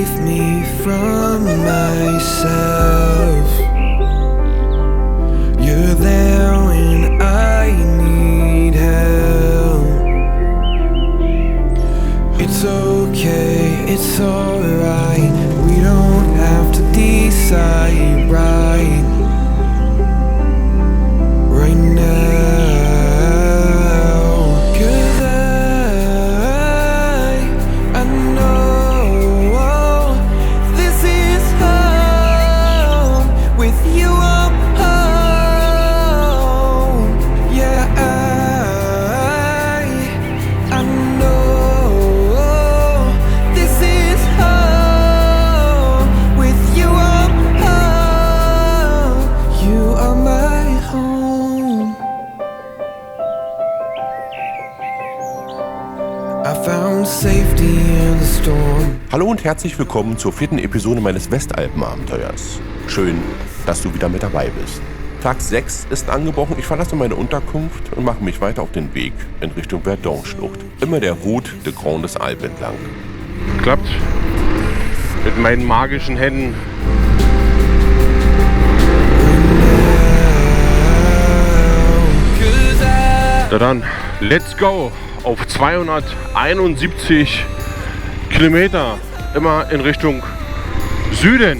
save me from myself. You're there when I need help. It's okay, it's alright. We don't have to decide right now. 'Cause I know this is home. With you I'm home. Yeah, I know this is home. With you I'm home. You are my home. I found safety in the storm. Hallo und herzlich willkommen zur 4. Episode meines Westalpen-Abenteuers. Schön, dass du wieder mit dabei bist. Tag 6 ist angebrochen, ich verlasse meine Unterkunft und mache mich weiter auf den Weg in Richtung Verdun-Schlucht. Immer der Route de Grand des Alpes entlang. Klappt mit meinen magischen Händen. Na dann, let's go! Auf 271 Kilometer, immer in Richtung Süden.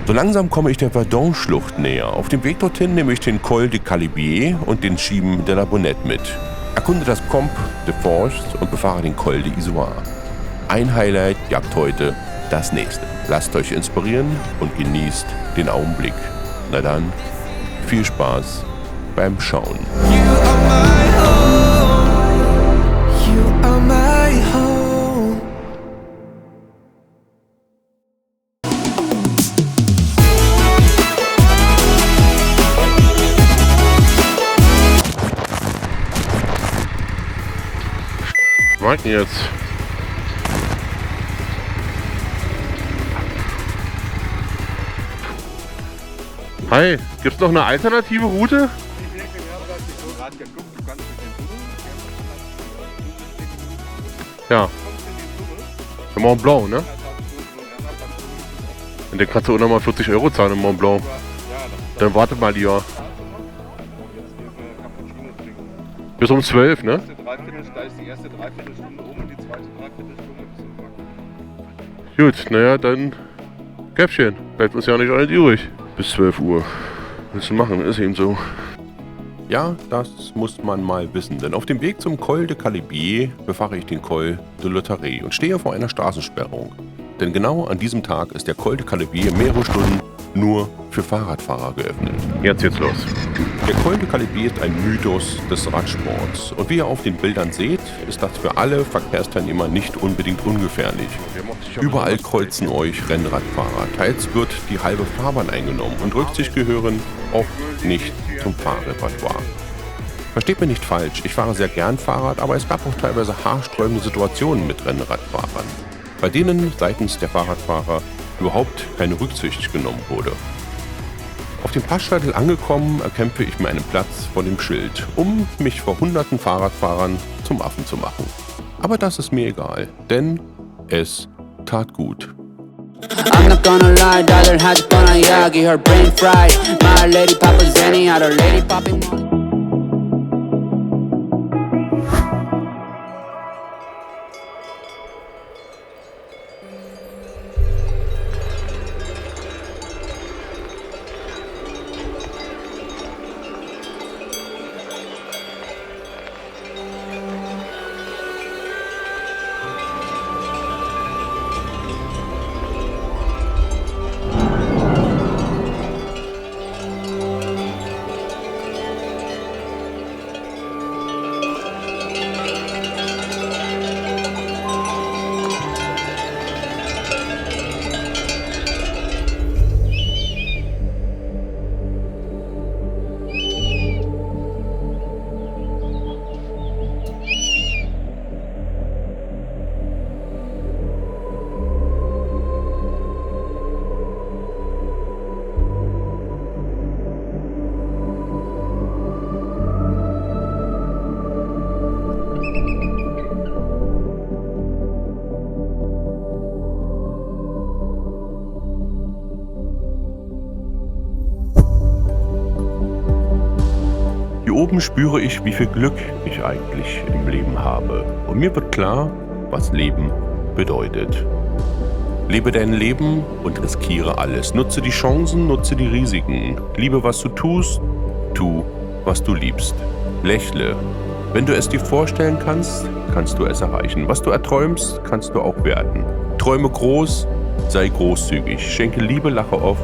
So langsam komme ich der Verdun-Schlucht näher. Auf dem Weg dorthin nehme ich den Col de Calibier und den Chim de la Bonnette mit. Erkunde das Combe de Forges und befahre den Col de Isoire. Ein Highlight jagt heute das nächste. Lasst euch inspirieren und genießt den Augenblick. Na dann, viel Spaß beim Schauen. You are my home. You are my home. Was macht denn jetzt? Hi, gibt's noch eine alternative Route? Ja. Der Mont Blanc, ne? Und dann kannst du auch nochmal 40 € zahlen im Mont Blanc. Dann warte mal lieber. Bis um 12, ne? Da ist die erste Dreiviertelstunde um und die zweite Dreiviertelstunde bis zum Backen. Gut, naja, dann Käffchen. Bleibt uns ja nicht alles übrig. Bis 12 Uhr. Willst du machen, ist eben so. Ja, das muss man mal wissen, denn auf dem Weg zum Col de Calibier befahre ich den Col de Lautaret und stehe vor einer Straßensperrung. Denn genau an diesem Tag ist der Col de Calibier mehrere Stunden nur für Fahrradfahrer geöffnet. Jetzt geht's los. Der Col de Calibier ist ein Mythos des Radsports und wie ihr auf den Bildern seht, ist das für alle Verkehrsteilnehmer nicht unbedingt ungefährlich. Überall kreuzen euch Rennradfahrer, teils wird die halbe Fahrbahn eingenommen und Rücksicht gehören auch nicht zum Fahrrepertoire. Versteht mir nicht falsch, ich fahre sehr gern Fahrrad, aber es gab auch teilweise haarsträubende Situationen mit Rennradfahrern, bei denen seitens der Fahrradfahrer überhaupt keine Rücksicht genommen wurde. Auf dem Passschaltel angekommen, erkämpfe ich mir einen Platz vor dem Schild, um mich vor hunderten Fahrradfahrern zum Affen zu machen. Aber das ist mir egal, denn es tat gut. I'm not gonna lie, daughter has fun on Yagi, her brain fried. My lady Papa Zenny, had her lady popping. oben spüre ich, wie viel Glück ich eigentlich im Leben habe. Und mir wird klar, was Leben bedeutet. Lebe dein Leben und riskiere alles. Nutze die Chancen, nutze die Risiken. Liebe, was du tust, tu, was du liebst. Lächle. Wenn du es dir vorstellen kannst, kannst du es erreichen. Was du erträumst, kannst du auch werden. Träume groß, sei großzügig. Schenke Liebe, lache oft.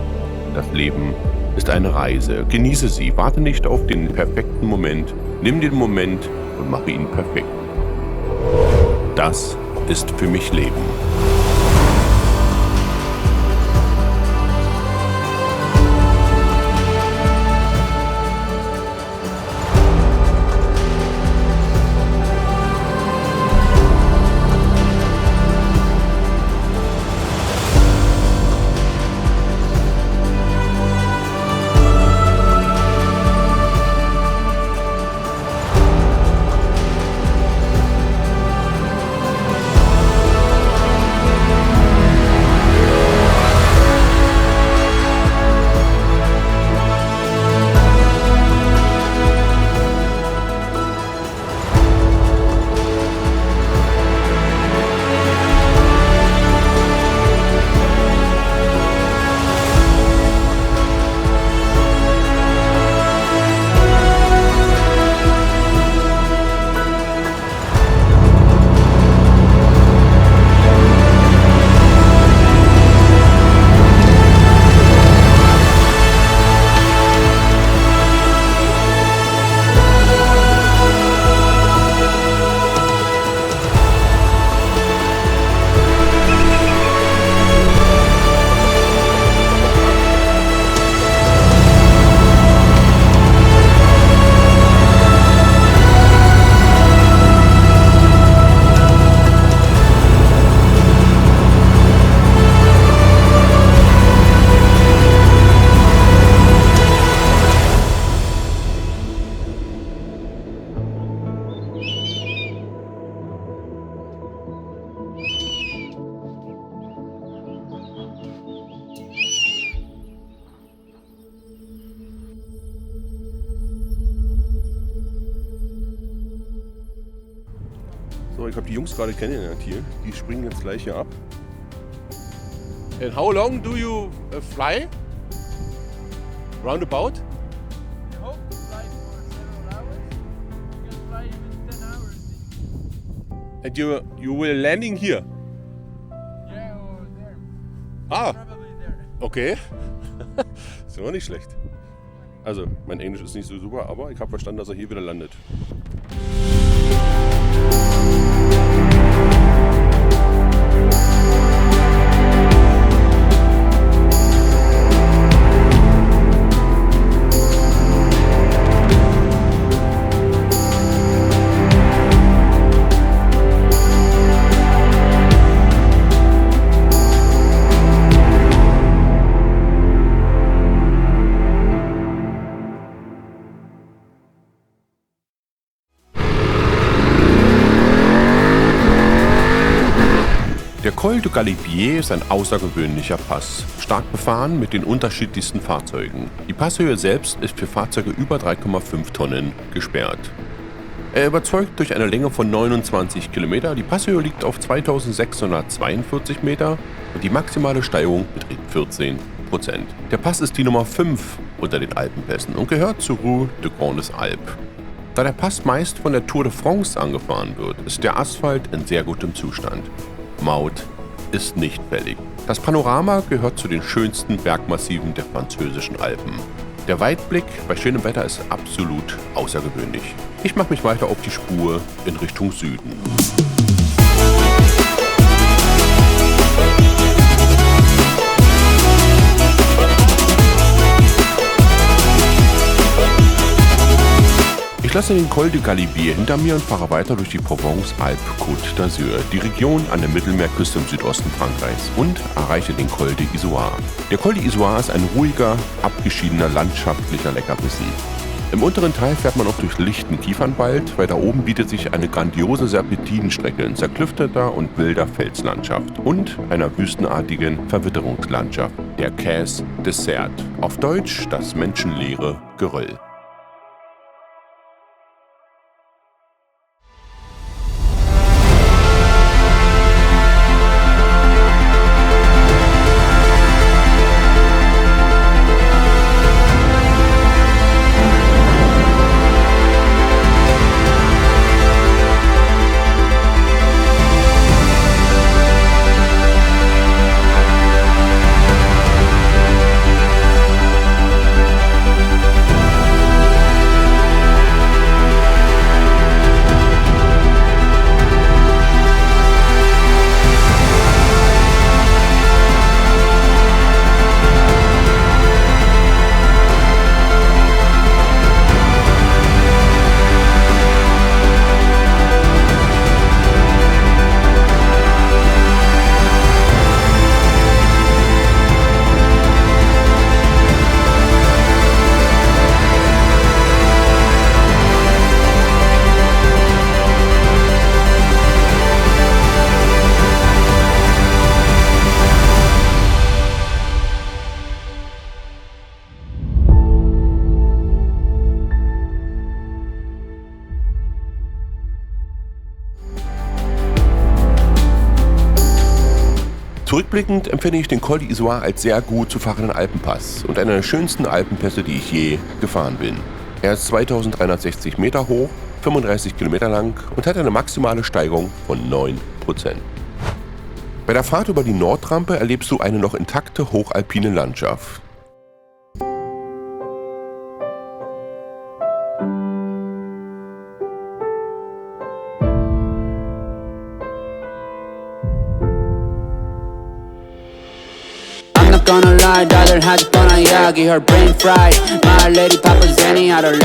Das Leben ist eine Reise. Genieße sie. Warte nicht auf den perfekten Moment. Nimm den Moment und mache ihn perfekt. Das ist für mich Leben. So, ich habe die Jungs gerade kennengelernt hier. Die springen jetzt gleich hier ab. And how long do you fly? Roundabout? We hope to fly for several hours. We can fly even 10 hours. And you will landing here? Yeah, or there. Ah, Probably there. okay. Ist ja auch nicht schlecht. Also, mein Englisch ist nicht so super, aber ich habe verstanden, dass er hier wieder landet. Der Col du Galibier ist ein außergewöhnlicher Pass, stark befahren mit den unterschiedlichsten Fahrzeugen. Die Passhöhe selbst ist für Fahrzeuge über 3,5 Tonnen gesperrt. Er überzeugt durch eine Länge von 29 Kilometer, die Passhöhe liegt auf 2642 Meter und die maximale Steigung beträgt 14%. Der Pass ist die Nummer 5 unter den Alpenpässen und gehört zur Roue de Grandes Alpes. Da der Pass meist von der Tour de France angefahren wird, ist der Asphalt in sehr gutem Zustand. Maut ist nicht fällig. Das Panorama gehört zu den schönsten Bergmassiven der französischen Alpen. Der Weitblick bei schönem Wetter ist absolut außergewöhnlich. Ich mache mich weiter auf die Spur in Richtung Süden. Ich lasse den Col du Galibier hinter mir und fahre weiter durch die Provence-Alpes-Côte d'Azur, die Region an der Mittelmeerküste im Südosten Frankreichs, und erreiche den Col d'Izoard. Der Col d'Izoard ist ein ruhiger, abgeschiedener landschaftlicher Leckerbissen. Im unteren Teil fährt man auch durch lichten Kiefernwald, weiter oben bietet sich eine grandiose Serpentinenstrecke in zerklüfteter und wilder Felslandschaft und einer wüstenartigen Verwitterungslandschaft, der Caisse des Certes, auf Deutsch das menschenleere Geröll. Zurückblickend empfinde ich den Col d'Izoard als sehr gut zu fahrenden Alpenpass und einer der schönsten Alpenpässe, die ich je gefahren bin. Er ist 2360 Meter hoch, 35 Kilometer lang und hat eine maximale Steigung von 9%. Bei der Fahrt über die Nordrampe erlebst du eine noch intakte hochalpine Landschaft. Gonna lie, dader had gonna yagi, her brain fried. My lady Papa Zenny out of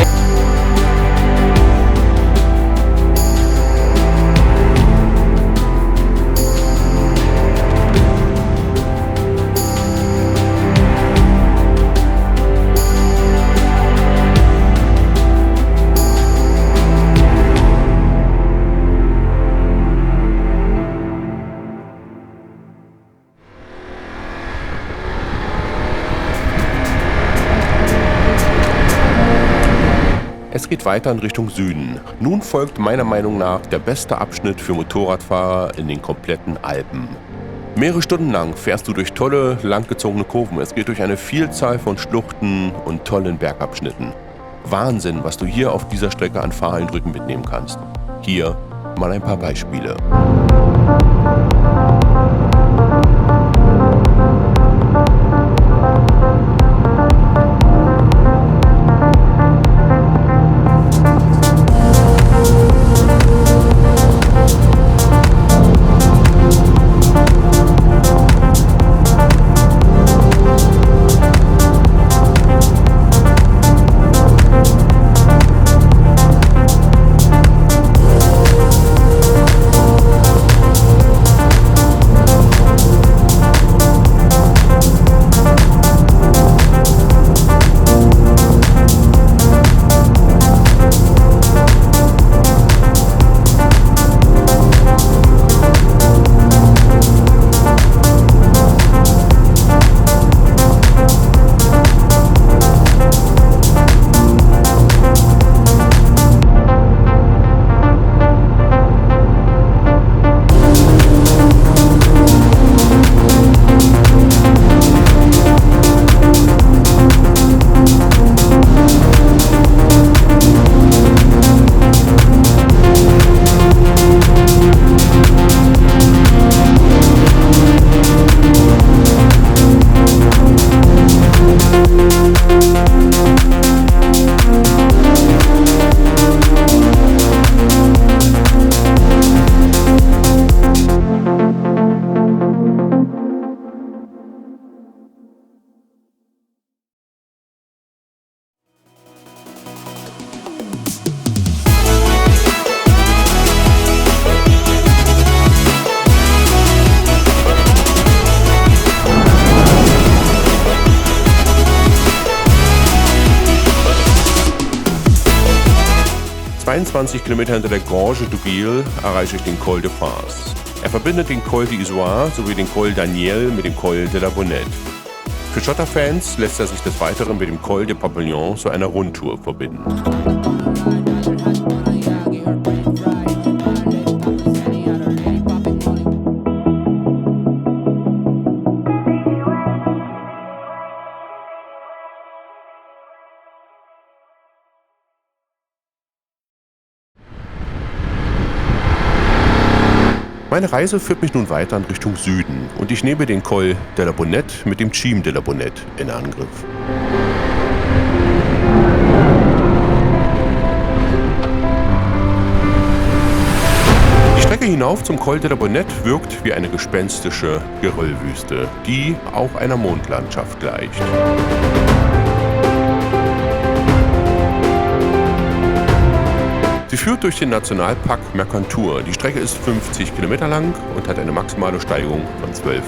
Es geht weiter in Richtung Süden. Nun folgt meiner Meinung nach der beste Abschnitt für Motorradfahrer in den kompletten Alpen. Mehrere Stunden lang fährst du durch tolle, langgezogene Kurven. Es geht durch eine Vielzahl von Schluchten und tollen Bergabschnitten. Wahnsinn, was du hier auf dieser Strecke an Fahreindrücken mitnehmen kannst. Hier mal ein paar Beispiele. Kilometer hinter der Grange du Guil erreiche ich den Col de France. Er verbindet den Col d'Izoard sowie den Col Daniel mit dem Col de la Bonnette. Für Schotterfans lässt er sich des Weiteren mit dem Col de Papillon zu einer Rundtour verbinden. Meine Reise führt mich nun weiter in Richtung Süden und ich nehme den Col de la Bonnette mit dem Cime de la Bonnette in Angriff. Die Strecke hinauf zum Col de la Bonnette wirkt wie eine gespenstische Geröllwüste, die auch einer Mondlandschaft gleicht. Sie führt durch den Nationalpark Mercantour. Die Strecke ist 50 Kilometer lang und hat eine maximale Steigung von 12%.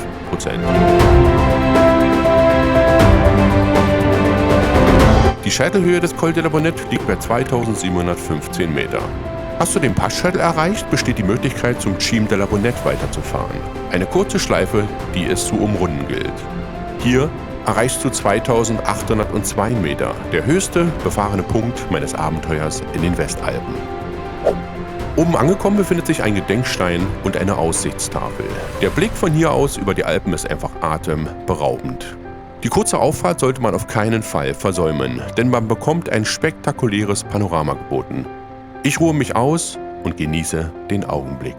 Die Scheitelhöhe des Col de la Bonnette liegt bei 2715 Meter. Hast du den Passscheitel erreicht, besteht die Möglichkeit, zum Cime de la Bonnette weiterzufahren. Eine kurze Schleife, die es zu umrunden gilt. Hier erreichst du 2802 Meter, der höchste befahrene Punkt meines Abenteuers in den Westalpen. Oben angekommen befindet sich ein Gedenkstein und eine Aussichtstafel. Der Blick von hier aus über die Alpen ist einfach atemberaubend. Die kurze Auffahrt sollte man auf keinen Fall versäumen, denn man bekommt ein spektakuläres Panorama geboten. Ich ruhe mich aus und genieße den Augenblick.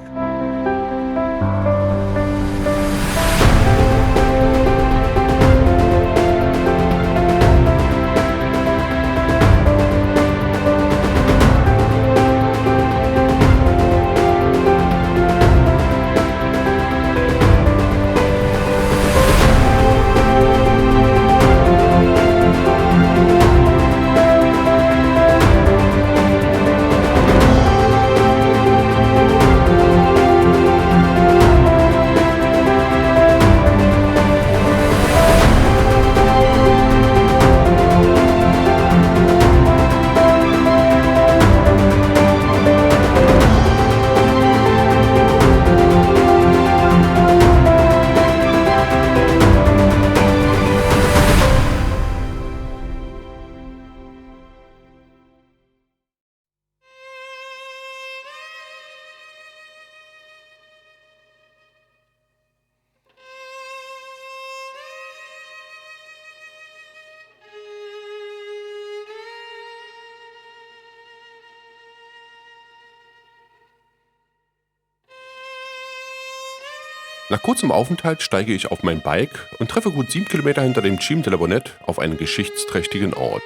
Nach kurzem Aufenthalt steige ich auf mein Bike und treffe gut 7 Kilometer hinter dem Cime de la Bonnette auf einen geschichtsträchtigen Ort.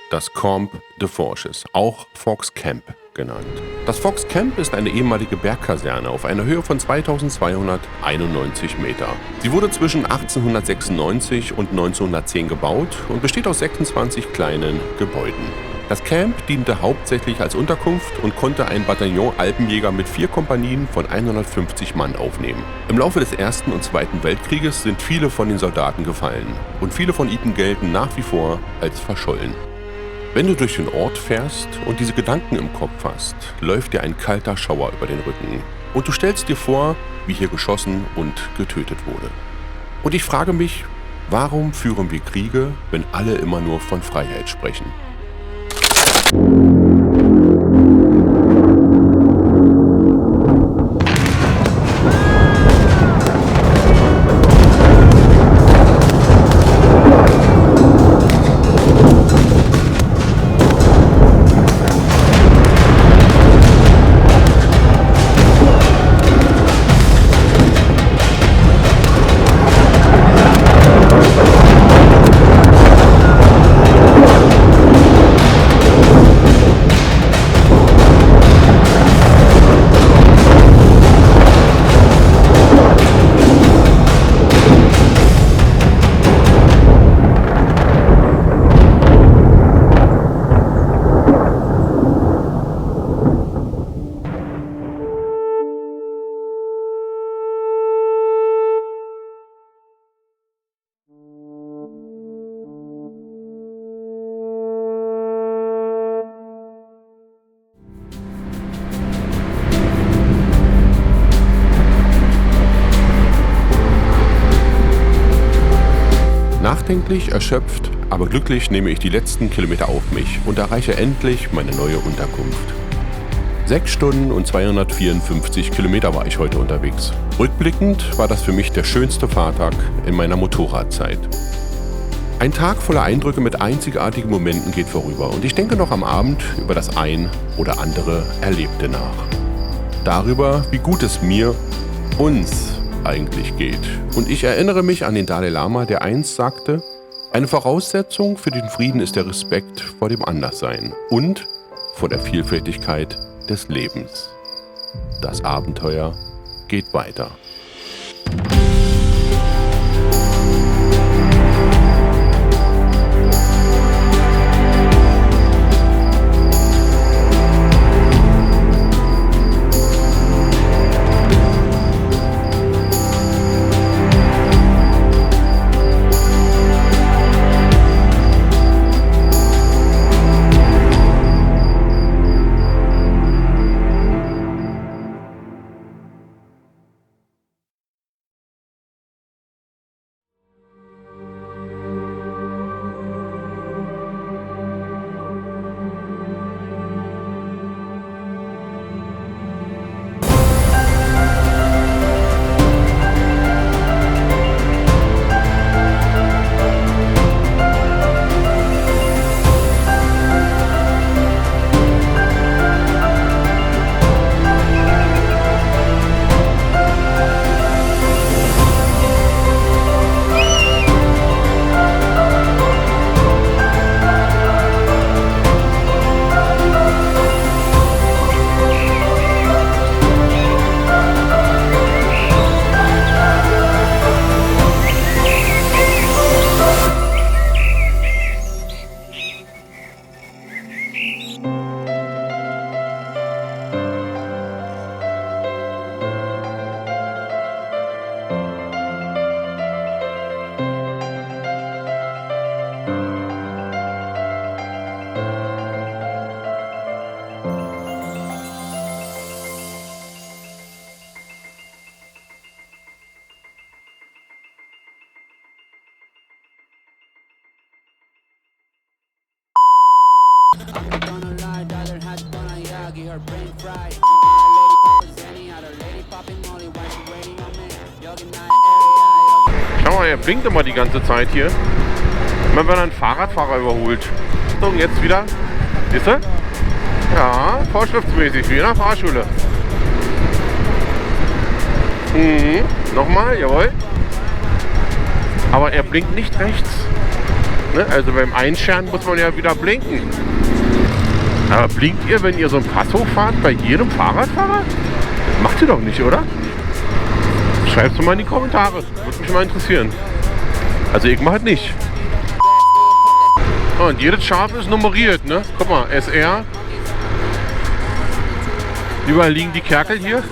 Das Camp de Forges, auch Fox Camp genannt. Das Fox Camp ist eine ehemalige Bergkaserne auf einer Höhe von 2291 Meter. Sie wurde zwischen 1896 und 1910 gebaut und besteht aus 26 kleinen Gebäuden. Das Camp diente hauptsächlich als Unterkunft und konnte ein Bataillon Alpenjäger mit 4 Kompanien von 150 Mann aufnehmen. Im Laufe des Ersten und Zweiten Weltkrieges sind viele von den Soldaten gefallen und viele von ihnen gelten nach wie vor als verschollen. Wenn du durch den Ort fährst und diese Gedanken im Kopf hast, läuft dir ein kalter Schauer über den Rücken und du stellst dir vor, wie hier geschossen und getötet wurde. Und ich frage mich, warum führen wir Kriege, wenn alle immer nur von Freiheit sprechen? Nachdenklich, erschöpft, aber glücklich nehme ich die letzten Kilometer auf mich und erreiche endlich meine neue Unterkunft. 6 Stunden und 254 Kilometer war ich heute unterwegs. Rückblickend war das für mich der schönste Fahrtag in meiner Motorradzeit. Ein Tag voller Eindrücke mit einzigartigen Momenten geht vorüber und ich denke noch am Abend über das ein oder andere Erlebte nach. Darüber, wie gut es mir, uns eigentlich geht. Und ich erinnere mich an den Dalai Lama, der einst sagte, eine Voraussetzung für den Frieden ist der Respekt vor dem Anderssein und vor der Vielfältigkeit des Lebens. Das Abenteuer geht weiter. Schau mal, er blinkt immer die ganze Zeit hier. Immer wenn er einen Fahrradfahrer überholt. So, jetzt wieder. Siehst du? Ja, vorschriftsmäßig, wie in der Fahrschule. Nochmal, jawohl. Aber er blinkt nicht rechts. Ne? Also beim Einscheren muss man ja wieder blinken. Aber blinkt ihr, wenn ihr so einen Pass hochfahrt, bei jedem Fahrradfahrer? Das macht ihr doch nicht, oder? Schreibt es mal in die Kommentare. Würde mich mal interessieren. Also ich mache es nicht. Oh, und jedes Schaf ist nummeriert, ne? Guck mal, SR. Überall liegen die Kerkel hier.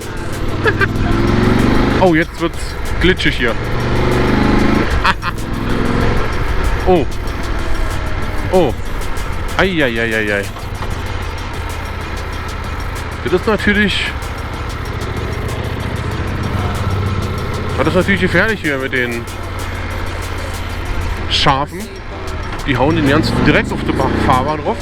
Oh, jetzt wird's glitschig hier. Oh. Oh. Eieieiei. Das ist natürlich gefährlich hier mit den Schafen. Die hauen den ganz direkt auf die Fahrbahn drauf.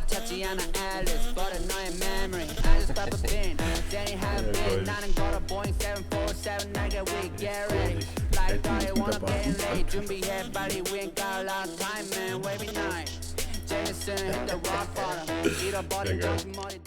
Tatiana Alice, but annoying memory. I just pop a pin. Danny have been. I done got a Boeing 747. I get weak, get ready. Like I wanna get late. Jumbi head body, we ain't got a lot of time, man. Wavy night. Jameson hit the rock bottom. Eat a body, don't money.